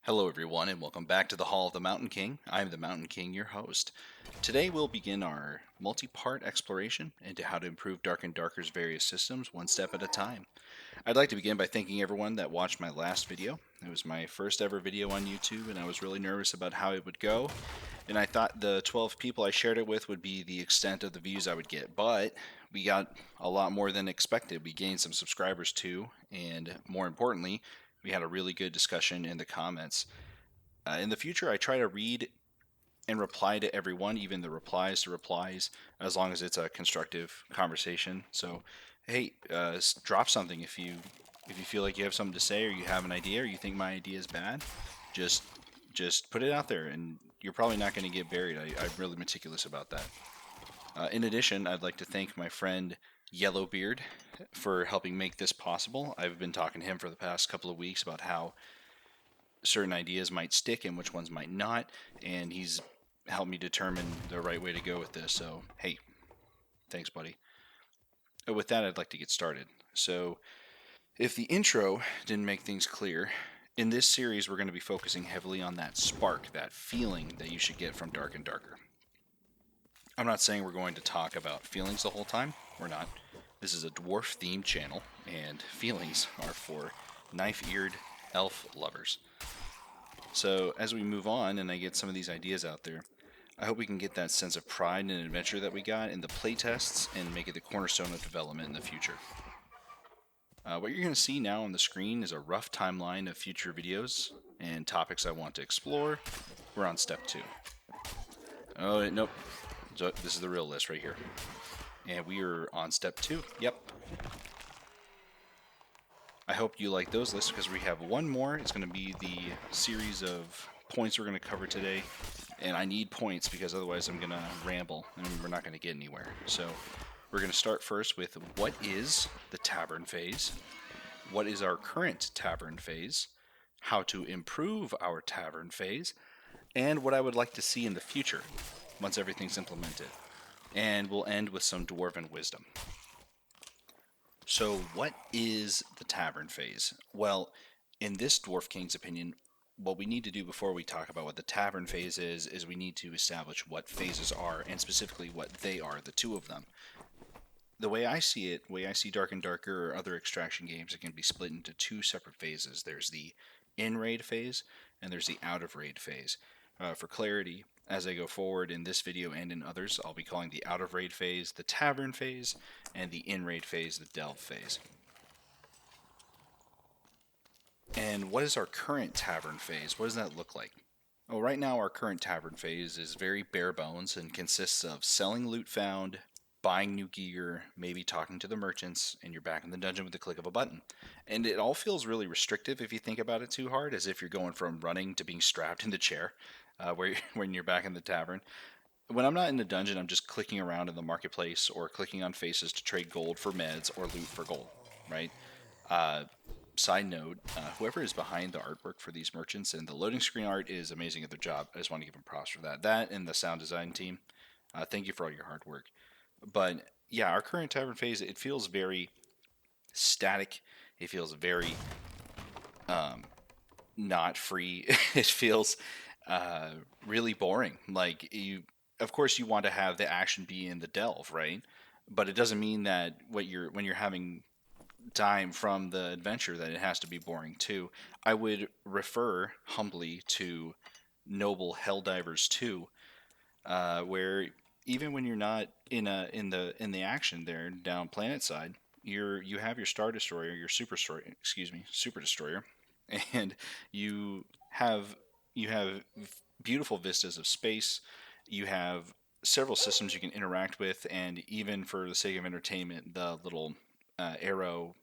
Hello, everyone, and welcome back to the Hall of the Mountain King. I'm the Mountain King, your host. Today, we'll begin our multi part exploration into how to improve Dark and Darker's various systems one step at a time. I'd like to begin by thanking everyone that watched my last video. It was my first ever video on YouTube, and I was really nervous about how it would go. And I thought the 12 people I shared it with would be the extent of the views I would get, but we got a lot more than expected. We gained some subscribers too, and more importantly, we had a really good discussion in the comments. In the future, I try to read and reply to everyone, even the replies to replies, as long as it's a constructive conversation. So, hey, drop something if you feel like you have something to say, or you have an idea, or you think my idea is bad. Just just put it out there, and you're probably not going to get buried. I'm really meticulous about that. In addition, I'd like to thank my friend Yellowbeard for helping make this possible. I've been talking to him for the past couple of weeks about how certain ideas might stick and which ones might not, and he's helped me determine the right way to go with this. So, hey, thanks, buddy. With that, I'd like to get started. So, if the intro didn't make things clear, in this series we're going to be focusing heavily on that spark, that feeling that you should get from Dark and Darker. I'm not saying we're going to talk about feelings the whole time. We're not. This is a dwarf themed channel, and feelings are for knife eared elf lovers. So as we move on and I get some of these ideas out there, I hope we can get that sense of pride and adventure that we got in the playtests and make it the cornerstone of development in the future. What you're going to see now on the screen is a rough timeline of future videos and topics I want to explore. We're on step 2. Oh, nope. So this is the real list right here. And we are on step 2. Yep. I hope you like those lists because we have one more. It's going to be the series of points we're going to cover today. And I need points because otherwise I'm going to ramble and we're not going to get anywhere. So we're going to start first with what is the Tavern Phase? What is our current Tavern Phase? How to improve our Tavern Phase? And what I would like to see in the future once everything's implemented. And we'll end with some Dwarven wisdom. So, what is the Tavern Phase? Well, in this Dwarf King's opinion, what we need to do before we talk about what the Tavern Phase is we need to establish what phases are, and specifically what they are, the two of them. The way I see it, the way I see Dark and Darker or other extraction games, it can be split into two separate phases. There's the in-raid phase, and there's the out-of-raid phase. For clarity, as I go forward in this video and in others, I'll be calling the out-of-raid phase the Tavern Phase, and the in-raid phase the Delve Phase. And what is our current Tavern Phase? What does that look like? Well, right now our current Tavern Phase is very bare bones and consists of selling loot found, buying new gear, maybe talking to the merchants, and you're back in the dungeon with the click of a button. And it all feels really restrictive if you think about it too hard, as if you're going from running to being strapped in the chair when you're back in the tavern. When I'm not in the dungeon, I'm just clicking around in the marketplace or clicking on faces to trade gold for meds or loot for gold, right? Uh, Side note, whoever is behind the artwork for these merchants and the loading screen art is amazing at their job. I just want to give them props for that. That and the sound design team. Thank you for all your hard work. But yeah, our current tavern phase, it feels very static. It feels very not free. It feels uh, really boring. Like of course, you want to have the action be in the delve, right? But it doesn't mean that when you're having time from the adventure that it has to be boring too. I would refer humbly to Noble Helldivers 2, where even when you're not in the action there down planet side, you have your Star Destroyer, your Super Destroyer, and you have you have beautiful vistas of space. You have several systems you can interact with, and even for the sake of entertainment, the little arrow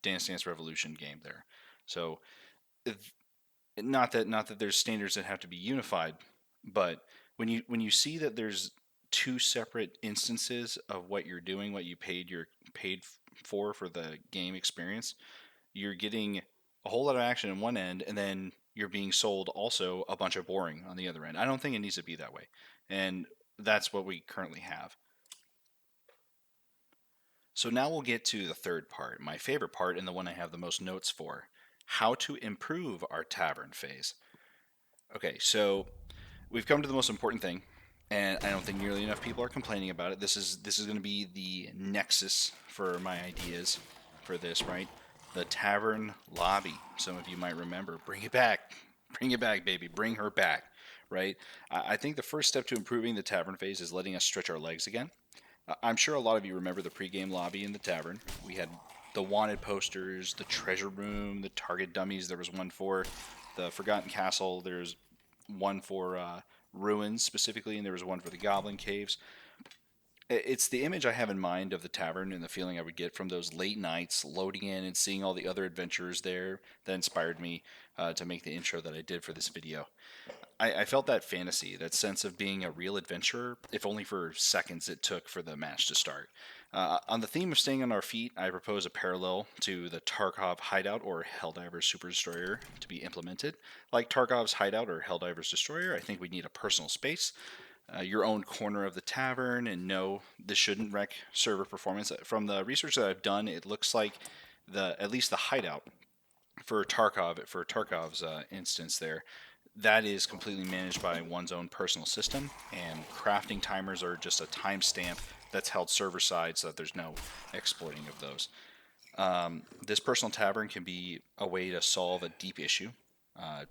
Dance Dance Revolution game there. So, not that there's standards that have to be unified, but when you see that there's two separate instances of what you're doing, what you paid for the game experience, you're getting a whole lot of action in one end, and then you're being sold also a bunch of boring on the other end. I don't think it needs to be that way, and that's what we currently have. So now we'll get to the third part, my favorite part, and the one I have the most notes for: how to improve our tavern phase. Okay, so we've come to the most important thing, and I don't think nearly enough people are complaining about it. This is going to be the nexus for my ideas for this, right? The tavern lobby. Some of you might remember. Bring it back, baby. Bring her back, right? I think the first step to improving the tavern phase is letting us stretch our legs again. I'm sure a lot of you remember the pregame lobby in the tavern. We had the wanted posters, the treasure room, the target dummies. There was one for the Forgotten Castle. There's one for ruins specifically, and there was one for the Goblin Caves. It's the image I have in mind of the tavern and the feeling I would get from those late nights loading in and seeing all the other adventurers there that inspired me to make the intro that I did for this video. I felt that fantasy, that sense of being a real adventurer, if only for seconds it took for the match to start. On the theme of staying on our feet, I propose a parallel to the Tarkov hideout or Helldiver's Super Destroyer to be implemented. Like Tarkov's hideout or Helldiver's Destroyer, I think we need a personal space, your own corner of the tavern, and no, this shouldn't wreck server performance. From the research that I've done, it looks like at least the hideout for Tarkov's instance there, that is completely managed by one's own personal system, and crafting timers are just a timestamp that's held server side so that there's no exploiting of those. This personal tavern can be a way to solve a deep issue,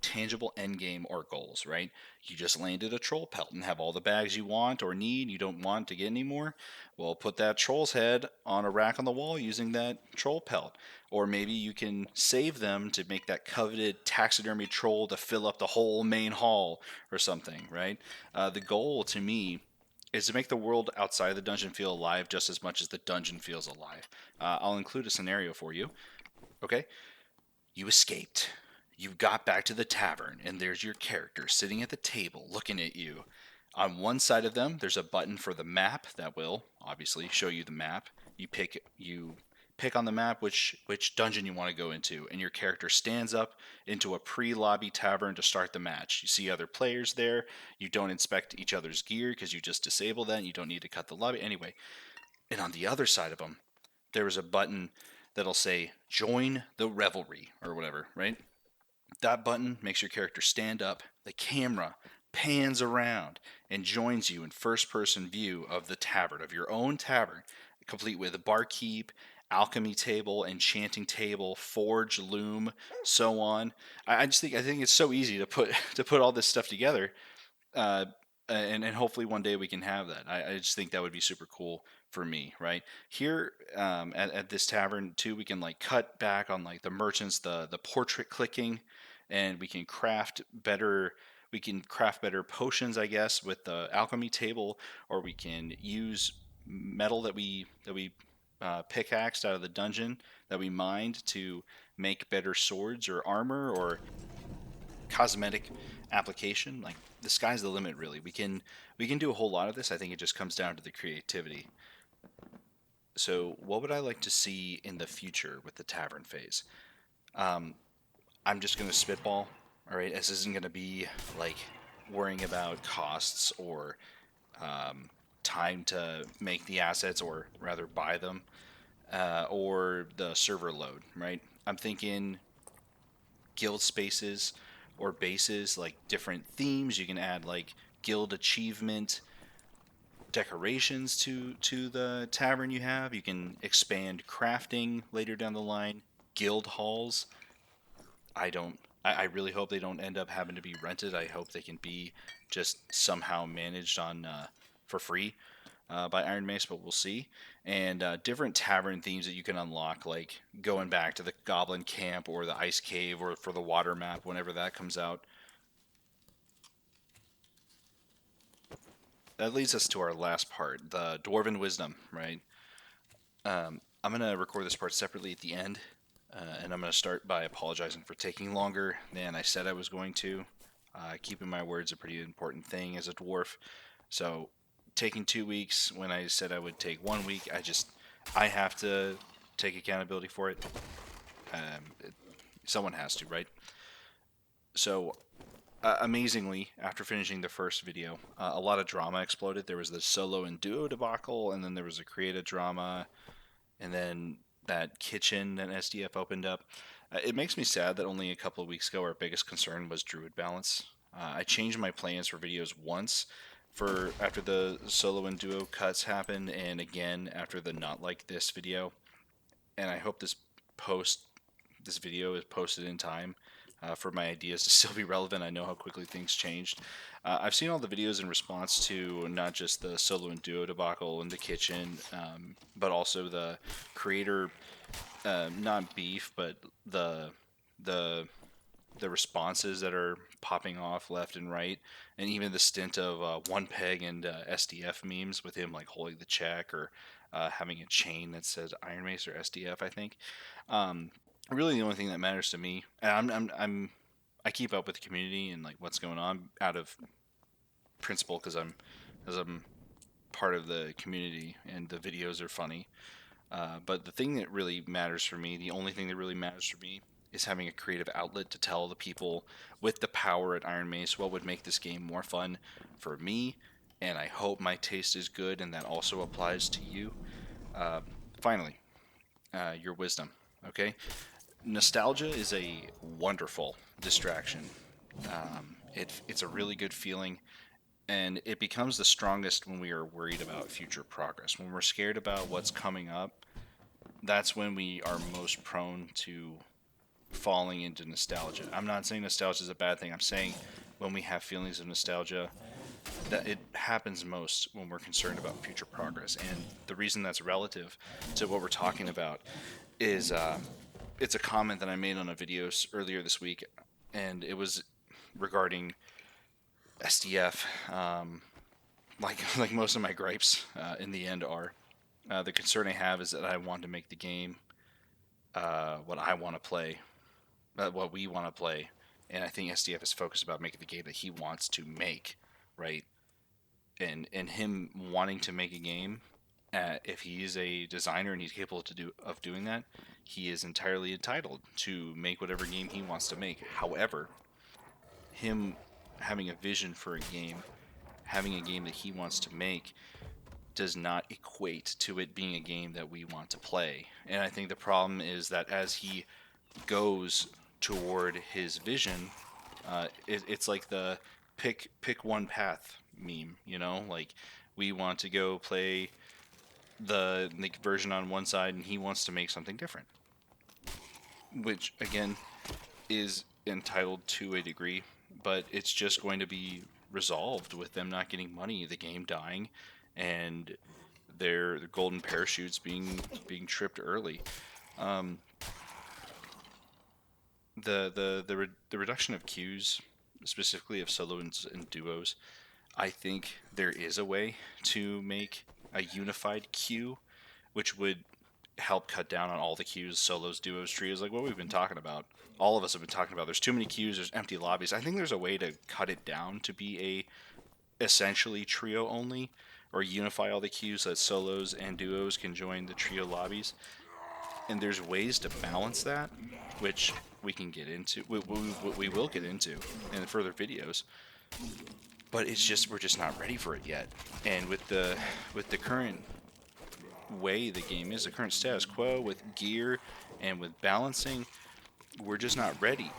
tangible end game or goals, right? You just landed a troll pelt and have all the bags you want or need, you don't want to get anymore. Well, put that troll's head on a rack on the wall using that troll pelt. Or maybe you can save them to make that coveted taxidermy troll to fill up the whole main hall or something, right? The goal to me is to make the world outside the dungeon feel alive just as much as the dungeon feels alive. I'll include a scenario for you. Okay, you escaped. You got back to the tavern, and there's your character sitting at the table looking at you. On one side of them, there's a button for the map that will obviously show you the map. You pick on the map which dungeon you want to go into, and your character stands up into a pre-lobby tavern to start the match. You see other players there. You don't inspect each other's gear because you just disable that. And you don't need to cut the lobby anyway. And on the other side of them, there is a button that'll say "Join the Revelry" or whatever, right? That button makes your character stand up. The camera pans around and joins you in first person view of the tavern, of your own tavern, complete with barkeep, alchemy table, enchanting table, forge, loom, so on. I think it's so easy to put to put all this stuff together, uh, and hopefully one day we can have that. I just think that would be super cool for me, right? Here at this tavern too, we can like cut back on like the merchants, the portrait clicking, and we can craft better. We can craft better potions, I guess, with the alchemy table, or we can use metal that we pickaxed out of the dungeon that we mined to make better swords or armor or cosmetic application. Like the sky's the limit, really. We can do a whole lot of this. I think it just comes down to the creativity. So, what would I like to see in the future with the tavern phase? Um, I'm just going to spitball. All right, this isn't going to be like worrying about costs or um, time to make the assets, or rather buy them, or the server load. Right. I'm thinking guild spaces or bases, like different themes. You can add like guild achievement decorations to the tavern you have. You can expand crafting later down the line. Guild halls. I don't. I really hope they don't end up having to be rented. I hope they can be just somehow managed on for free by Iron Mace, but we'll see. And different tavern themes that you can unlock, like going back to the Goblin Camp or the Ice Cave or for the water map whenever that comes out. That leads us to our last part, the Dwarven Wisdom, right? I'm going to record this part separately at the end, and I'm going to start by apologizing for taking longer than I said I was going to. Keeping my words a pretty important thing as a dwarf. So, taking 2 weeks when I said I would take 1 week, I have to take accountability for it. It someone has to, right? So, amazingly, after finishing the first video, a lot of drama exploded. There was the solo and duo debacle, and then there was a creative drama, and then that kitchen that SDF opened up. It makes me sad that only a couple of weeks ago our biggest concern was druid balance. I changed my plans for videos once for after the solo and duo cuts happened, and again after the not like this video. And I hope this video is posted in time for my ideas to still be relevant. I know how quickly things changed. I've seen all the videos in response to not just the solo and duo debacle in the kitchen, but also the creator, not beef, but the the the responses that are popping off left and right, and even the stint of one peg and SDF memes with him like holding the check or having a chain that says Iron Mace or SDF, I think. Um, Really, the only thing that matters to me, and I keep up with the community and like what's going on out of principle because I'm part of the community and the videos are funny. But the thing that really matters for me, the only thing that really matters for me, is having a creative outlet to tell the people with the power at Iron Mace what would make this game more fun for me. And I hope my taste is good, and that also applies to you. Uh, Finally, your wisdom. Okay, nostalgia is a wonderful distraction. It's a really good feeling, and it becomes the strongest when we are worried about future progress. When we're scared about what's coming up, that's when we are most prone to falling into nostalgia. I'm not saying nostalgia is a bad thing. I'm saying when we have feelings of nostalgia, that it happens most when we're concerned about future progress. And the reason that's relative to what we're talking about is it's a comment that I made on a video earlier this week, and it was regarding SDF. Like most of my gripes in the end are. The concern I have is that I want to make the game what I want to play, what we want to play, and I think SDF is focused about making the game that he wants to make, right? And him wanting to make a game, if he is a designer and he's capable of doing that, he is entirely entitled to make whatever game he wants to make. However, him having a vision for a game, having a game that he wants to make, does not equate to it being a game that we want to play. And I think the problem is that as he goes toward his vision, it's like the pick one path meme, you know, like we want to go play the version on one side and he wants to make something different, which again is entitled to a degree, but it's just going to be resolved with them not getting money, the game dying, and their golden parachutes being tripped early. Um, the reduction of queues, specifically of solo and duos, I think there is a way to make a unified queue, which would help cut down on all the queues, solos, duos, trios, like what we've been talking about. All of us have been talking about. There's too many queues. There's empty lobbies. I think there's a way to cut it down to be a essentially trio only, or unify all the queues so that solos and duos can join the trio lobbies. And there's ways to balance that, which we can get into. We will get into in further videos. But it's just we're just not ready for it yet. And with the current way the game is, the current status quo with gear and with balancing, we're just not ready.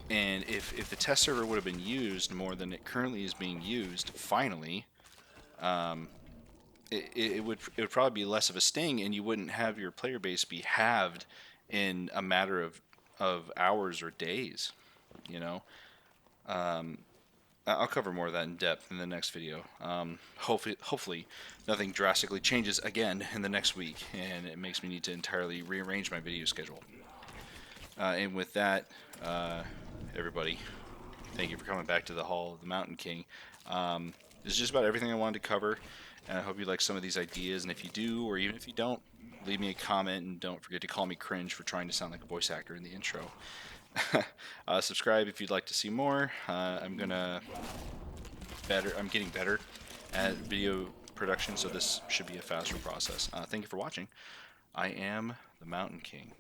And if the test server would have been used more than it currently is being used, finally, it would probably be less of a sting, and you wouldn't have your player base be halved in a matter of hours or days. You know, I'll cover more of that in depth in the next video. Hopefully, nothing drastically changes again in the next week, and it makes me need to entirely rearrange my video schedule. And with that, everybody, thank you for coming back to the Hall of the Mountain King. This is just about everything I wanted to cover, and I hope you like some of these ideas. And if you do, or even if you don't, leave me a comment, and don't forget to call me cringe for trying to sound like a voice actor in the intro. Subscribe if you'd like to see more. I'm getting better at video production, so this should be a faster process. Thank you for watching. I am the Mountain King.